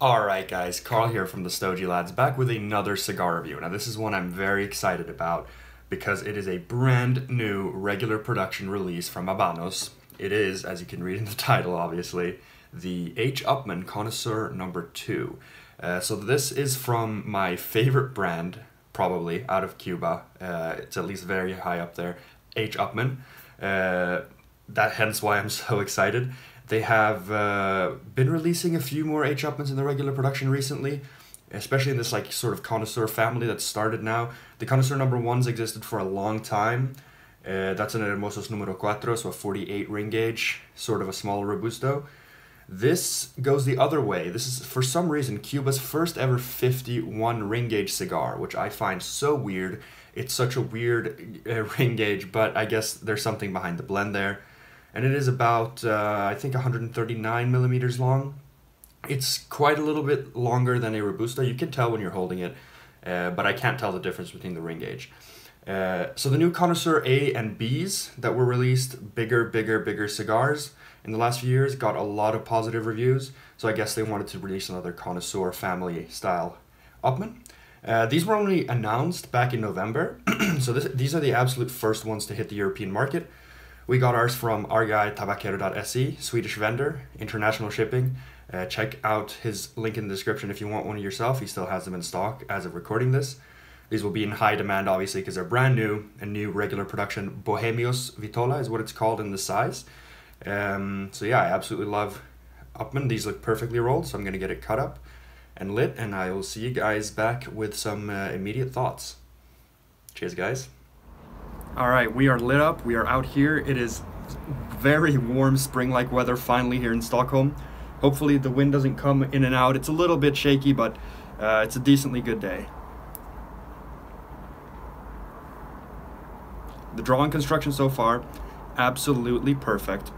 Alright guys, Carl here from the Stogie Lads, back with another cigar review. Now this is one I'm very excited about because it is a brand new regular production release from Habanos. It is, as you can read in the title obviously, the H. Upmann Connoisseur number 2. So this is from my favorite brand, probably, out of Cuba. It's at least very high up there, H. Upmann. Hence why I'm so excited. They have been releasing a few more H. Upmanns in the regular production recently, especially in this like sort of connoisseur family that's started now. The connoisseur number 1's existed for a long time. That's an Hermosos numero 4, so a 48 ring gauge, sort of a small Robusto. This goes the other way. This is, for some reason, Cuba's first ever 51 ring gauge cigar, which I find so weird. It's such a weird ring gauge, but I guess there's something behind the blend there. And it is about, I think, 139 millimeters long. It's quite a little bit longer than a Robusto. You can tell when you're holding it, but I can't tell the difference between the ring gauge. So the new Connoisseur A and Bs that were released, bigger cigars in the last few years, got a lot of positive reviews. So I guess they wanted to release another Connoisseur family style Upmann. These were only announced back in November, so these are the absolute first ones to hit the European market. We got ours from argaitabacero.se, Swedish vendor, international shipping. Check out his link in the description if you want one yourself. He still has them in stock as of recording this. These will be in high demand, obviously, because they're brand new. A new regular production Bohemios Vitola is what it's called in the size. So yeah, I absolutely love Upmann. These look perfectly rolled, so I'm going to get it cut up and lit, and I will see you guys back with some immediate thoughts. Cheers, guys. Alright, we are lit up, we are out here. It is very warm spring-like weather finally here in Stockholm. Hopefully the wind doesn't come in and out. It's a little bit shaky, but it's a decently good day. The draw-in construction so far, absolutely perfect.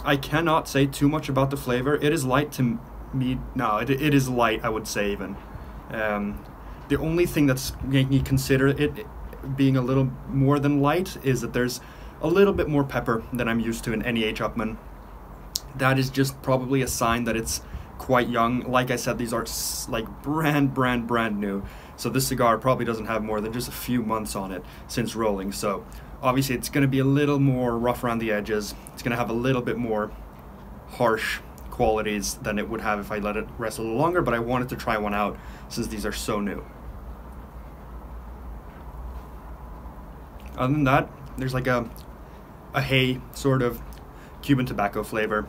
I cannot say too much about the flavor. It is light to me. No, it is light, I would say even. The only thing that's making me consider it being a little more than light is that there's a little bit more pepper than I'm used to in any H. Upmann. That is just probably a sign that it's quite young. Like I said, these are like brand new. So this cigar probably doesn't have more than just a few months on it since rolling. So obviously it's going to be a little more rough around the edges. It's going to have a little bit more harsh qualities than it would have if I let it rest a little longer, but I wanted to try one out since these are so new. Other than that, there's like a hay sort of Cuban tobacco flavor.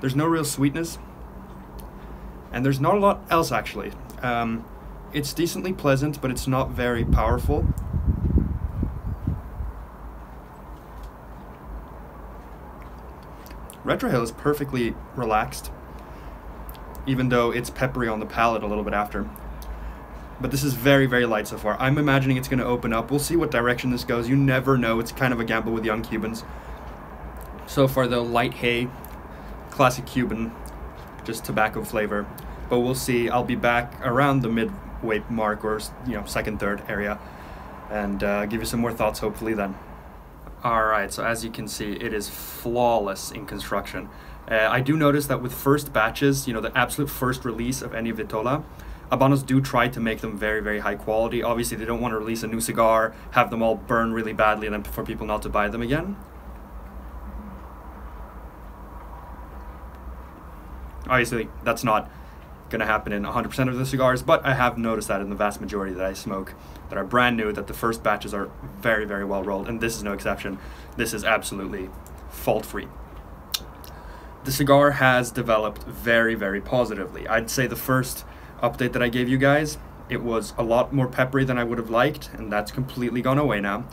There's no real sweetness, and there's not a lot else actually. It's decently pleasant, but it's not very powerful. Retrohale is perfectly relaxed, even though it's peppery on the palate a little bit after. But this is very light so far. I'm imagining it's going to open up. We'll see what direction this goes. You never know. It's kind of a gamble with young Cubans. So far, though, light hay, classic Cuban, just tobacco flavor. But we'll see. I'll be back around the midway mark, or second, third area, and give you some more thoughts hopefully then. Alright, so as you can see, it is flawless in construction. I do notice that with first batches, the absolute first release of any Vitola, Habanos do try to make them very high quality. Obviously, they don't want to release a new cigar, have them all burn really badly, and then for people not to buy them again. Obviously, that's not going to happen in 100% of the cigars, but I have noticed that in the vast majority that I smoke that are brand new, that the first batches are very well rolled, and this is no exception. This is absolutely fault-free. The cigar has developed very positively. I'd say the first update that I gave you guys, it was a lot more peppery than I would have liked, and that's completely gone away now.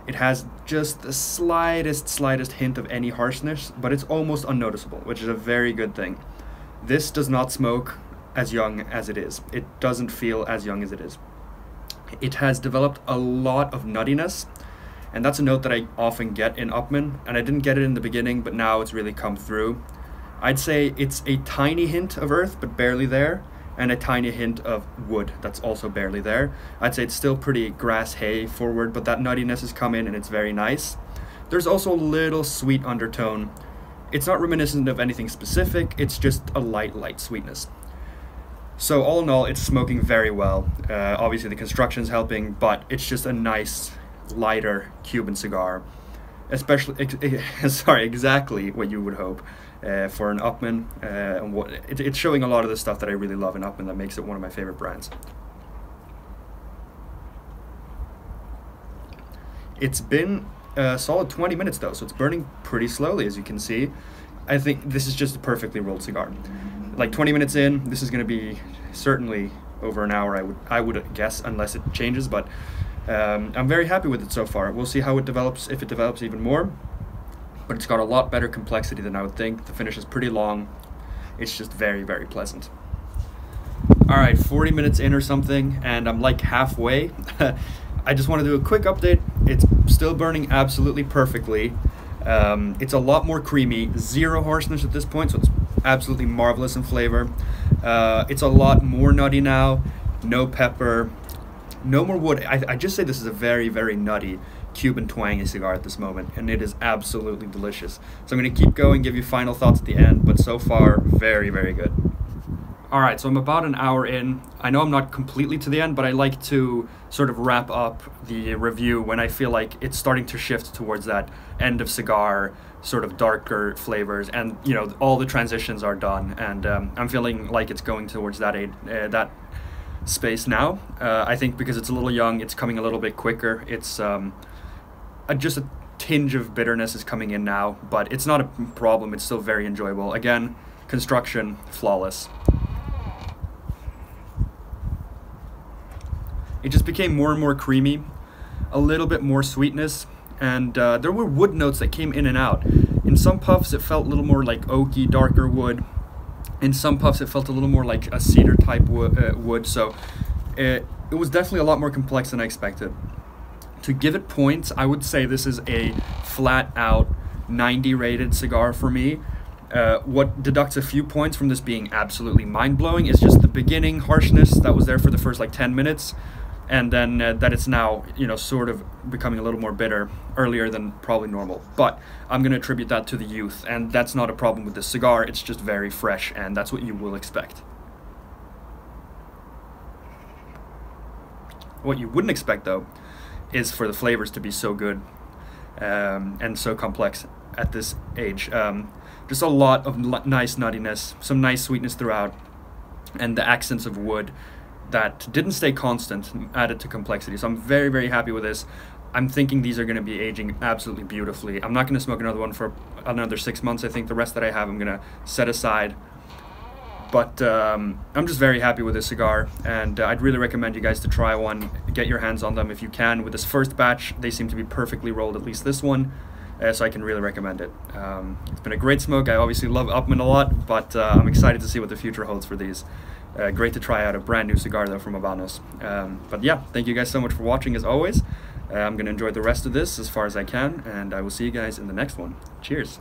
It has just the slightest hint of any harshness, but it's almost unnoticeable, which is a very good thing. This does not smoke as young as it is. It doesn't feel as young as it is. It has developed a lot of nuttiness, and that's a note that I often get in Upmann, and I didn't get it in the beginning, but now it's really come through. I'd say it's a tiny hint of earth, but barely there, and a tiny hint of wood that's also barely there. I'd say it's still pretty grass hay forward, but that nuttiness has come in and it's very nice. There's also a little sweet undertone It's not reminiscent of anything specific, it's just a light sweetness. So all in all, it's smoking very well. Obviously the construction's helping, but it's just a nice, lighter Cuban cigar. Especially, sorry, exactly what you would hope for an Upmann. It's showing a lot of the stuff that I really love in Upmann that makes it one of my favorite brands. It's been a solid 20 minutes though, so it's burning pretty slowly, as you can see. I think this is just a perfectly rolled cigar. Like 20 minutes in, this is going to be certainly over an hour, I would guess, unless it changes, but I'm very happy with it so far. We'll see how it develops, if it develops even more, but it's got a lot better complexity than I would think. The finish is pretty long. It's just very, very pleasant. Alright, 40 minutes in or something, and I'm like halfway. I just want to do a quick update. It's still burning absolutely perfectly. It's a lot more creamy, zero harshness at this point, so it's absolutely marvelous in flavor. It's a lot more nutty now, no pepper, no more wood. I just say this is a very, very nutty Cuban twangy cigar at this moment, and it is absolutely delicious. So I'm going to keep going, give you final thoughts at the end, but so far, very, very good. Alright, so I'm about an hour in. I know I'm not completely to the end, but I like to sort of wrap up the review when I feel like it's starting to shift towards that end of cigar, sort of darker flavors, and you know, all the transitions are done, and I'm feeling like it's going towards that space now. I think because it's a little young, it's coming a little bit quicker. It's just a tinge of bitterness is coming in now, but it's not a problem. It's still very enjoyable. Again, construction, flawless. It just became more and more creamy, a little bit more sweetness, and there were wood notes that came in and out. In some puffs it felt a little more like oaky, darker wood. In some puffs it felt a little more like a cedar type wood, so it was definitely a lot more complex than I expected. To give it points, I would say this is a flat out 90 rated cigar for me. What deducts a few points from this being absolutely mind-blowing is just the beginning harshness that was there for the first like 10 minutes, and then that it's now, you know, sort of becoming a little more bitter earlier than probably normal. But I'm going to attribute that to the youth, and that's not a problem with this cigar. It's just very fresh, and that's what you will expect. What you wouldn't expect, though, is for the flavors to be so good and so complex at this age. Just a lot of nice nuttiness, some nice sweetness throughout, and the accents of wood that didn't stay constant added to complexity. So I'm very, very happy with this. I'm thinking these are going to be aging absolutely beautifully. I'm not going to smoke another one for another 6 months. I think the rest that I have I'm going to set aside. But I'm just very happy with this cigar, and I'd really recommend you guys to try one, get your hands on them if you can. With this first batch, they seem to be perfectly rolled, at least this one. So I can really recommend it. It's been a great smoke. I obviously love Upmann a lot, but I'm excited to see what the future holds for these. Great to try out a brand new cigar though from Habanos. But yeah, thank you guys so much for watching as always. I'm going to enjoy the rest of this as far as I can, and I will see you guys in the next one. Cheers.